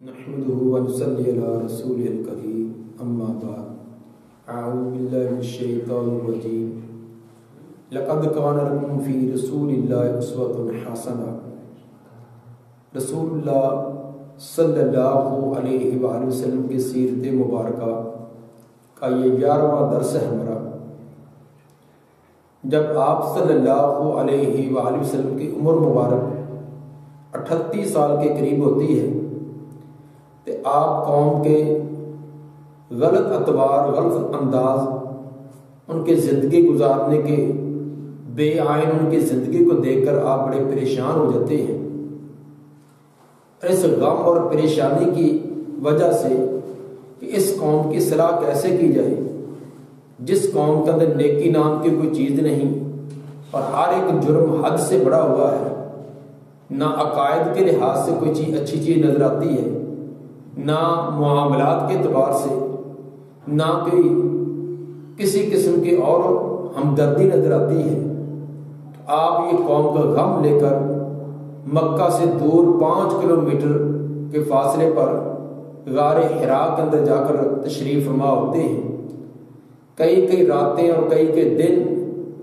نحمده ونصلي على رسوله الكريم اما بعد اعوذ بالله من الشيطان الرجيم لقد كان لكم في رسول الله اسوة حسنة۔ رسول اللہ صلی اللہ علیہ وآلہ وسلم کی سیرت مبارکہ کا یہ 11واں درس ہے ہمارا۔ جب آپ صلی اللہ علیہ وآلہ وسلم کی عمر مبارک 38 سال کے قریب ہوتی ہے تو آپ قوم کے غلط اطوار، غلط انداز، ان کے زندگی گزارنے کے بے آئین ان کی زندگی کو دیکھ کر آپ بڑے پریشان ہو جاتے ہیں۔ اس غم اور پریشانی کی وجہ سے کہ اس قوم کی اصلاح کیسے کی جائے، جس قوم کے اندر نیکی نام کی کوئی چیز نہیں اور ہر ایک جرم حد سے بڑا ہوا ہے، نہ عقائد کے لحاظ سے کوئی چیز اچھی چیز نظر آتی ہے، نہ معاملات کے اعتبار سے، نہ کوئی کسی قسم کی اور ہمدردی نظر آتی ہے، تو آپ یہ قوم کا غم لے کر مکہ سے دور 5 کلومیٹر کے فاصلے پر غار حرا کے اندر جا کر تشریف فرما ہوتے ہیں۔ کئی راتیں اور کئی دن،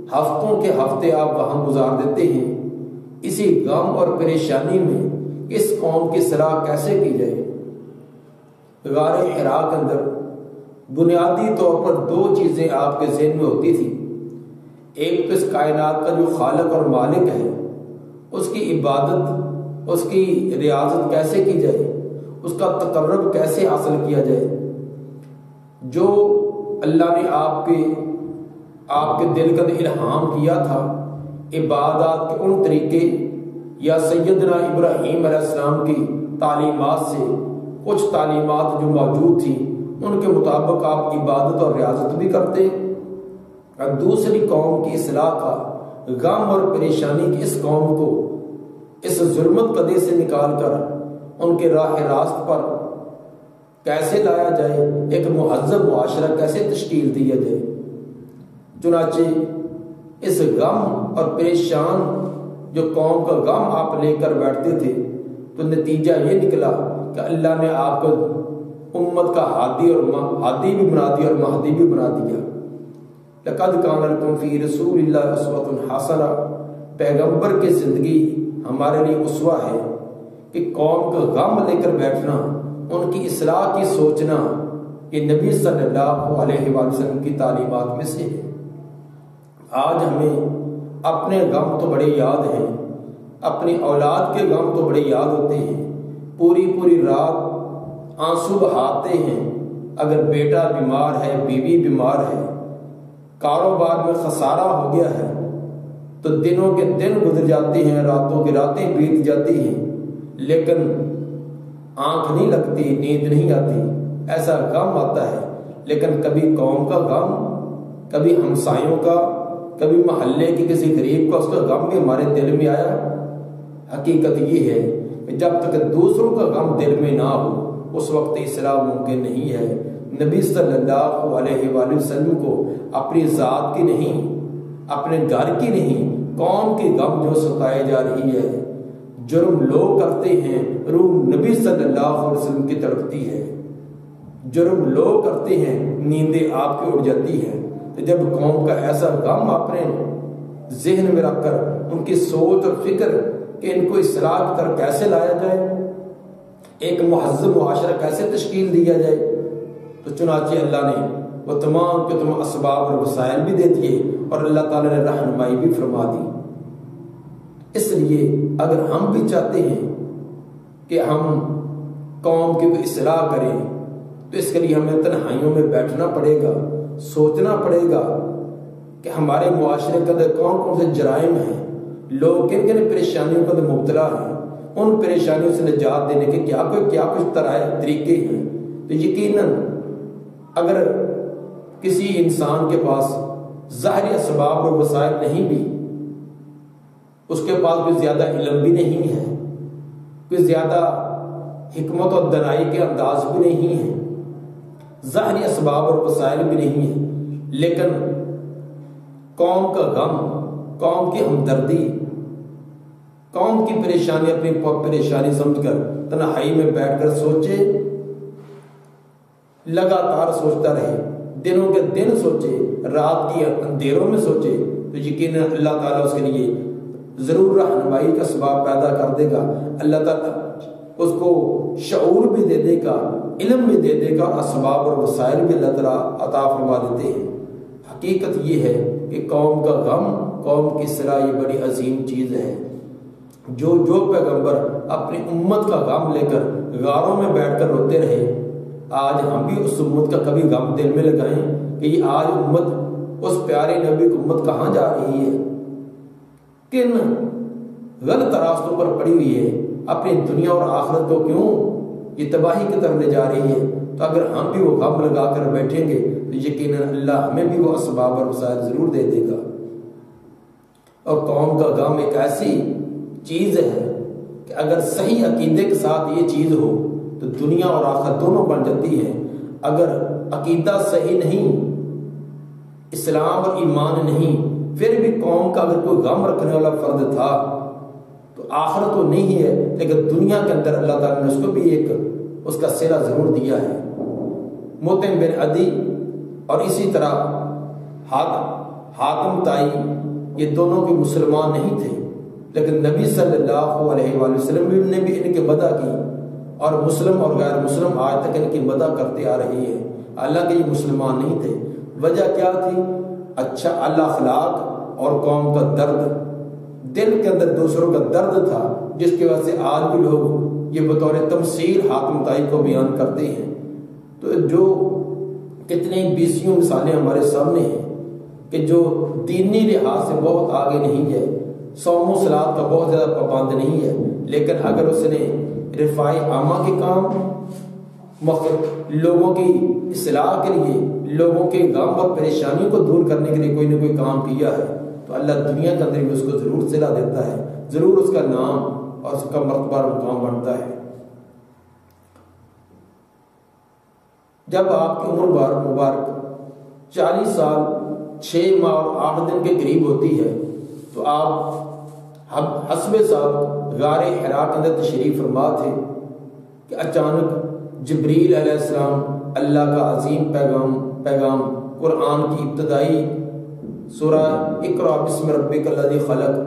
ہفتوں کے ہفتے آپ وہاں گزار دیتے ہیں، اسی غم اور پریشانی میں اس قوم کی اصلاح کیسے کی جائے۔ غار حرا کے اندر بنیادی طور پر 2 چیزیں آپ کے ذہن میں ہوتی تھی۔ ایک تو اس کائنات کا جو خالق اور مالک ہے، اس کی عبادت، اس کی ریاضت کیسے کی جائے، اس کا تقرب کیسے حاصل کیا جائے۔ جو اللہ نے آپ کے دل کا الہام کیا تھا عبادات کے ان طریقے یا سیدنا ابراہیم علیہ السلام کی تعلیمات سے کچھ تعلیمات جو موجود تھی ان کے مطابق آپ عبادت اور ریاضت بھی کرتے، اور دوسری قوم کی اصلاح کا غم اور پریشانی کی اس قوم کو اس ظلمت قدے سے نکال کر ان کے راہ راست پر کیسے لایا جائے، ایک مہذب معاشرہ کیسے تشکیل دیا جائے۔ چنانچہ اس غم اور پریشان جو قوم کا غم آپ لے کر بیٹھتے تھے تو نتیجہ یہ نکلا کہ اللہ نے آپ کو امت کا ہادی بھی بنا دیا اور مہدی بھی بنا دیا۔ لقد کان لکم فی رسول اللہ اسوۃ حسنہ، پیغمبر کی زندگی ہمارے لیے اسوہ ہے کہ قوم کا غم لے کر بیٹھنا، ان کی اصلاح کی سوچنا، یہ نبی صلی اللہ علیہ وآلہ وسلم کی تعلیمات میں سے ہے۔ آج ہمیں اپنے غم تو بڑے یاد ہیں، اپنی اولاد کے غم تو بڑے یاد ہوتے ہیں، پوری رات آنسو بہاتے ہیں۔ اگر بیٹا بیمار ہے، بیوی بیمار ہے، کاروبار میں خسارہ ہو گیا ہے تو دنوں کے دن گزر جاتے ہیں، راتوں کی راتیں بیت جاتی ہیں، لیکن آنکھ نہیں لگتی، نیند نہیں آتی، ایسا غم آتا ہے۔ لیکن کبھی قوم کا غم، کبھی ہمسایوں کا، کبھی محلے کے کسی غریب کا اس کا غم بھی ہمارے دل میں آیا۔ حقیقت یہ ہے کہ جب تک دوسروں کا غم دل میں نہ ہو اس وقت اصلاح ممکن نہیں ہے۔ نبی صلی اللہ علیہ وآلہ وسلم کو اپنی ذات کی نہیں، اپنے گھر کی نہیں، قوم کی غم جو ستائے جا رہی ہے، جرم لوگ کرتے ہیں، روح نبی صلی اللہ علیہ وسلم کی تڑپتی ہے، جرم لوگ کرتے ہیں، نیندیں آپ کی اڑ جاتی ہیں۔ تو جب قوم کا ایسا غم اپنے ذہن میں رکھ کر ان کی سوچ اور فکر کہ ان کو اصلاح کی طرف کیسے لایا جائے، ایک مہذب معاشرہ کیسے تشکیل دیا جائے، تو چنانچہ اللہ نے وہ تمام کے تمام اسباب اور وسائل بھی دے دیے اور اللہ تعالیٰ نے رہنمائی بھی فرما دی۔ اس لیے اگر ہم بھی چاہتے ہیں کہ ہم قوم کی کوئی اصلاح کریں تو اس کے لیے ہمیں تنہائیوں میں بیٹھنا پڑے گا، سوچنا پڑے گا کہ ہمارے معاشرے کے اندر کون کون سے جرائم ہیں، لوگ کن کن پریشانیوں کے اندر مبتلا ہیں، ان پریشانیوں سے نجات دینے کے کیا کچھ طریقے ہیں۔ تو یقیناً اگر کسی انسان کے پاس ظاہری اسباب اور وسائل نہیں بھی، اس کے پاس کوئی زیادہ علم بھی نہیں ہے، کوئی زیادہ حکمت اور دانائی کے انداز بھی نہیں ہے، ظاہری اسباب اور وسائل بھی نہیں ہے، لیکن قوم کا غم، قوم کی ہمدردی، قوم کی پریشانی اپنی پریشانی سمجھ کر تنہائی میں بیٹھ کر سوچے، لگاتار سوچتا رہے، دنوں کے دن سوچے، رات کی اندھیروں میں سوچے، تو یقیناً اللہ تعالیٰ اس کے لیے ضرور رہنمائی کا سبب پیدا کر دے گا۔ اللہ تعالیٰ اس کو شعور بھی دے دے گا، علم بھی دے دے گا، اور اسباب اور وسائل بھی اللہ تعالیٰ عطا فرما دیتے ہیں۔ حقیقت یہ ہے کہ قوم کا غم، قوم کی اصلاح یہ بڑی عظیم چیز ہے۔ جو پیغمبر اپنی امت کا غم لے کر غاروں میں بیٹھ کر روتے رہے، آج ہم بھی اس امت کا کبھی غم دل میں لگائیں کہ یہ آج امت، اس پیارے نبی کی امت کہاں جا رہی ہے، کن غلط راستوں پر پڑی ہوئی ہے، اپنی دنیا اور آخرت کو کیوں یہ تباہی کی طرف لے جا رہی ہے۔ تو اگر ہم بھی وہ غم لگا کر بیٹھیں گے تو یقیناً اللہ ہمیں بھی وہ اسباب اور وسائل ضرور دے دے گا۔ اور قوم کا غم ایک ایسی چیز ہے کہ اگر صحیح عقیدے کے ساتھ یہ چیز ہو تو دنیا اور آخرت دونوں بن جاتی ہے۔ اگر عقیدہ صحیح نہیں، اسلام اور ایمان نہیں، پھر بھی قوم کا اگر کوئی غم رکھنے والا فرد تھا تو آخرت تو نہیں ہے، لیکن دنیا کے اندر اللہ تعالیٰ نے اس کو بھی ایک اس کا صلہ ضرور دیا ہے۔ مطعم بن عدی اور اسی طرح حاتم طائی، یہ دونوں بھی مسلمان نہیں تھے، لیکن نبی صلی اللہ علیہ وآلہ وسلم نے بھی ان کی مدح کی، اور مسلم اور غیر مسلم آج تک ان کی مدح کرتے آ رہی ہے، حالانکہ یہ مسلمان نہیں تھے۔ وجہ کیا تھی؟ اچھا اخلاق اور قوم کا درد، دل کے اندر دوسروں کا درد تھا، جس کی وجہ سے آج بھی لوگ یہ بطور تمثیل حاتم طائی کو بیان کرتے ہیں۔ تو جو کتنے بیسیوں مثالیں ہمارے سامنے ہیں کہ جو دینی لحاظ سے بہت آگے نہیں ہے، صوم و صلات کا بہت زیادہ پابند نہیں ہے، لیکن اگر اس نے رفاع عامہ کے کام، لوگوں کی اصلاح کے لیے، لوگوں کے غم اور پریشانیوں کو دور کرنے کے لیے کوئی نہ کوئی کام کیا ہے، تو اللہ دنیا کے اندر بھی اس کو ضرور صلہ دیتا ہے، ضرور اس کا نام اور اس کا مرتبہ اور مقام بنتا ہے۔ جب آپ کی عمر مبارک 40 سال 6 ماہ اور 8 دن کے قریب ہوتی ہے تو آپ حسب صاحب غار حرا کے اندر تشریف فرما تھے کہ اچانک جبریل علیہ السلام اللہ کا عظیم پیغام قرآن کی ابتدائی سورہ اقرأ بسم ربک الذی خلق،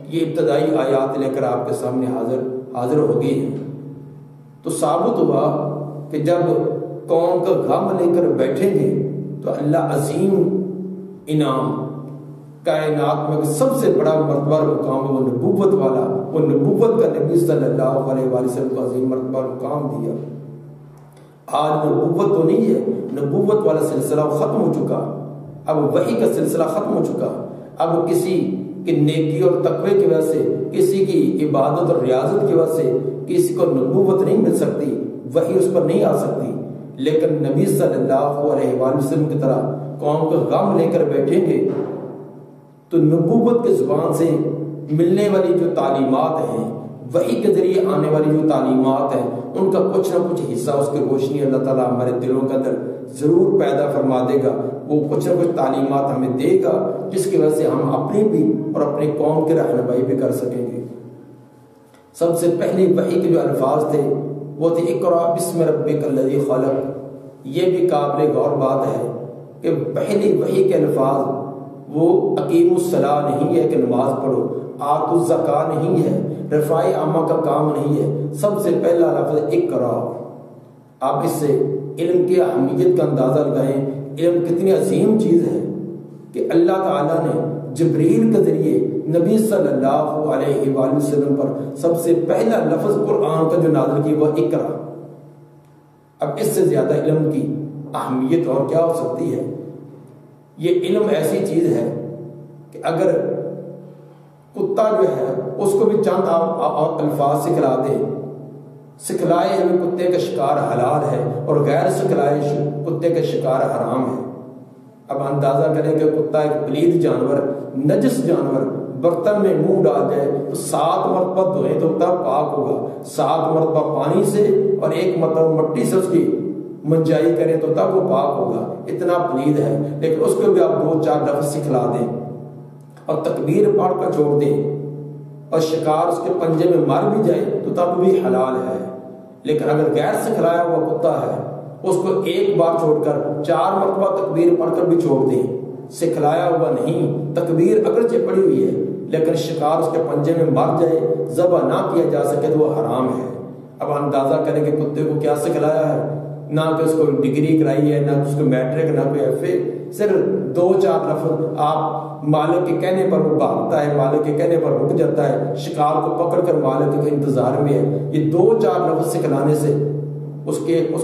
یہ ابتدائی آیات لے کر آپ کے سامنے حاضر ہو گئی ہیں۔ تو ثابت ہوا کہ جب قوم کا غم لے کر بیٹھیں گے تو اللہ عظیم انعام، کائنات میں سب سے بڑا مرتبہ اور مقام ہے وہ نبوت والا، وہ نبوت کا نبی صلی اللہ علیہ وآلہ وسلم کو عظیم مرتبہ اور مقام دیا۔ آج نبوت تو نہیں ہے، نبوت والا سلسلہ ختم ہو چکا، اب وحی کا سلسلہ ختم ہو چکا۔ اب کسی کی نیکی اور تقوی کی وجہ سے، کسی کی عبادت اور ریاضت کی وجہ سے کسی کو نبوت نہیں مل سکتی، وحی اس پر نہیں آ سکتی، لیکن نبی صلی اللہ علیہ وآلہ وسلم کی طرح قوم کا غم لے کر بیٹھیں گے تو نبوت کے زبان سے ملنے والی جو تعلیمات ہیں، وحی کے ذریعے آنے والی جو تعلیمات ہیں، ان کا کچھ نہ کچھ حصہ اس کی روشنی اللہ تعالیٰ ہمارے دلوں کے اندر ضرور پیدا فرما دے گا۔ وہ کچھ نہ کچھ تعلیمات ہمیں دے گا جس کی وجہ سے ہم اپنی بھی اور اپنی قوم کی رہنمائی بھی کر سکیں گے۔ سب سے پہلی وحی کے جو الفاظ تھے وہ تھے اقرأ بسم ربک الذی خلق۔ یہ بھی قابل غور بات ہے کہ پہلی وحی کے الفاظ وہ اقیم الصلاۃ نہیں ہے کہ نماز پڑھو، آتوا الزکوٰۃ نہیں ہے، رفاع عامہ کا کام نہیں ہے، سب سے پہلا لفظ اقرأ۔ آپ اس سے علم کی اہمیت کا اندازہ لگائیں، علم کتنی عظیم چیز ہے کہ اللہ تعالیٰ نے جبریل کے ذریعے نبی صلی اللہ علیہ وآلہ وسلم پر سب سے پہلا لفظ قرآن کا جو نازل کیا وہ اقرأ۔ اب اس سے زیادہ علم کی اہمیت اور کیا ہو سکتی ہے؟ یہ علم ایسی چیز ہے کہ اگر کتا جو ہے اس کو بھی چند آپ الفاظ سکھلا دیں، سکھلائے ہوئے کتے کا شکار حلال ہے اور غیر سکھلائے کتے کا شکار حرام ہے۔ اب اندازہ کریں کہ کتا ایک پلید جانور، نجس جانور برتن میں منہ ڈال جائے تو 7 مرتبہ دھوئے تو تب پاک ہوگا، 7 مرتبہ پانی سے اور 1 مرتبہ مٹی سے اس کی منجائی کریں تو تب وہ پاک ہوگا، اتنا پلید ہے۔ لیکن اس کو بھی آپ 2-4 لفظ سکھلا دیں اور تکبیر پڑھ کر چھوڑ دیں اور شکار اس کے پنجے میں مر بھی جائے تو تب بھی حلال ہے. لیکن اگر غیر سکھلایا ہوا کتا ہے اس کو ایک بار چھوڑ کر 4 مرتبہ تکبیر پڑھ کر بھی چھوڑ دیں، سکھلایا ہوا نہیں، تکبیر اگرچہ پڑھی ہوئی ہے لیکن شکار اس کے پنجے میں مر جائے، ذبح نہ کیا جا سکے تو وہ حرام ہے. اب اندازہ کریں کہ کتے کو کیا سکھلایا ہے، نہ کہ اس کو ڈگری کرائی ہے، نہ اس کو میٹرک، نہ کوئی ایف اے، صرف 2-4 لفظ آپ مالک کے کہنے پر وہ بھاگتا ہے، مالک کے کہنے پر رک جاتا ہے، شکار کو پکڑ کر مالک کے انتظار میں ہے. یہ 2-4 لفظ سکھلانے سے اس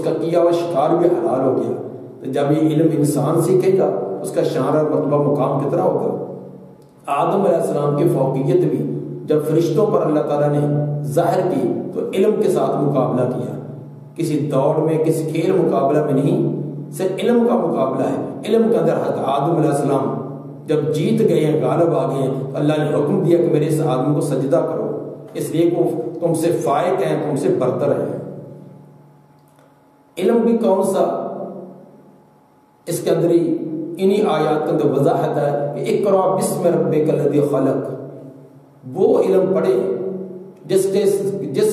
کا کیا ہوا شکار بھی حلال ہو گیا. تو جب یہ علم انسان سیکھے گا اس کا شان اور مرتبہ مقام کتنا ہوگا. آدم علیہ السلام کی فوقیت بھی جب فرشتوں پر اللہ تعالیٰ نے ظاہر کی تو علم کے ساتھ مقابلہ کیا. کسی دوڑ میں، کسی کھیل مقابلہ میں نہیں، صرف علم کا مقابلہ ہے. علم کے اندر حضرت آدم علیہ السلام جب جیت گئے ہیں، غالب آ گئے ہیں، تو اللہ نے حکم دیا کہ میرے اس آدم کو سجدہ کرو، اس لیے کہ تم سے فائق ہیں، تم سے برتر ہیں. علم بھی کون سا، اس کے اندر ہی انہی آیات کے اندر وضاحت ہے کہ اقرا بسم ربک الذی خلق. وہ علم پڑھے جس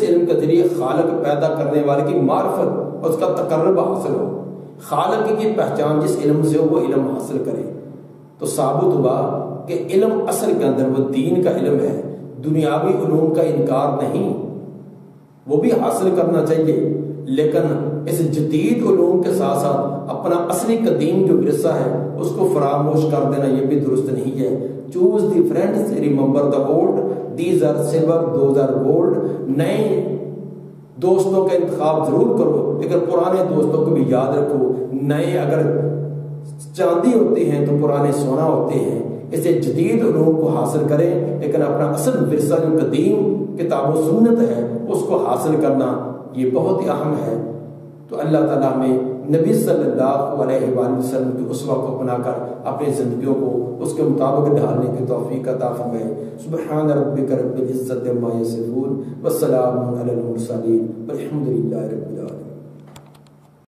علم کے ذریعے خالق پیدا کرنے والے کی معرفت اور اس کا تقرب حاصل ہو. خالق کی پہچان جس علم سے ہو وہ علم حاصل کرے. تو ثابت ہوا کہ علم اصل کے اندر وہ دین کا علم ہے، دنیاوی علوم کا انکار نہیں، وہ بھی حاصل کرنا چاہیے، لیکن اس جدید علوم کے ساتھ ساتھ اپنا اصلی قدیم جو ورثہ ہے اس کو فراموش کر دینا یہ بھی درست نہیں ہے. Choose the friends, remember the old, these are silver, those are gold. نئے دوستوں کا انتخاب ضرور کرو لیکن پرانے دوستوں کو بھی یاد رکھو. نئے اگر چاندی ہوتے ہیں تو پرانے سونا ہوتے ہیں. اسے جدید علوم کو حاصل کریں لیکن اپنا اصل ورثہ جو قدیم کتاب و سنت ہے اس کو حاصل کرنا یہ بہت ہی اہم ہے. تو اللہ تعالیٰ ہمیں نبی صلی اللہ علیہ وآلہ وسلم کی اسوہ کو اپنا کر اپنی زندگیوں کو اس کے مطابق ڈھالنے کی توفیق عطا فرمائے. سبحان ربک رب العزت عما یصفون والسلام علی المرسلین والحمد للہ رب العالمین.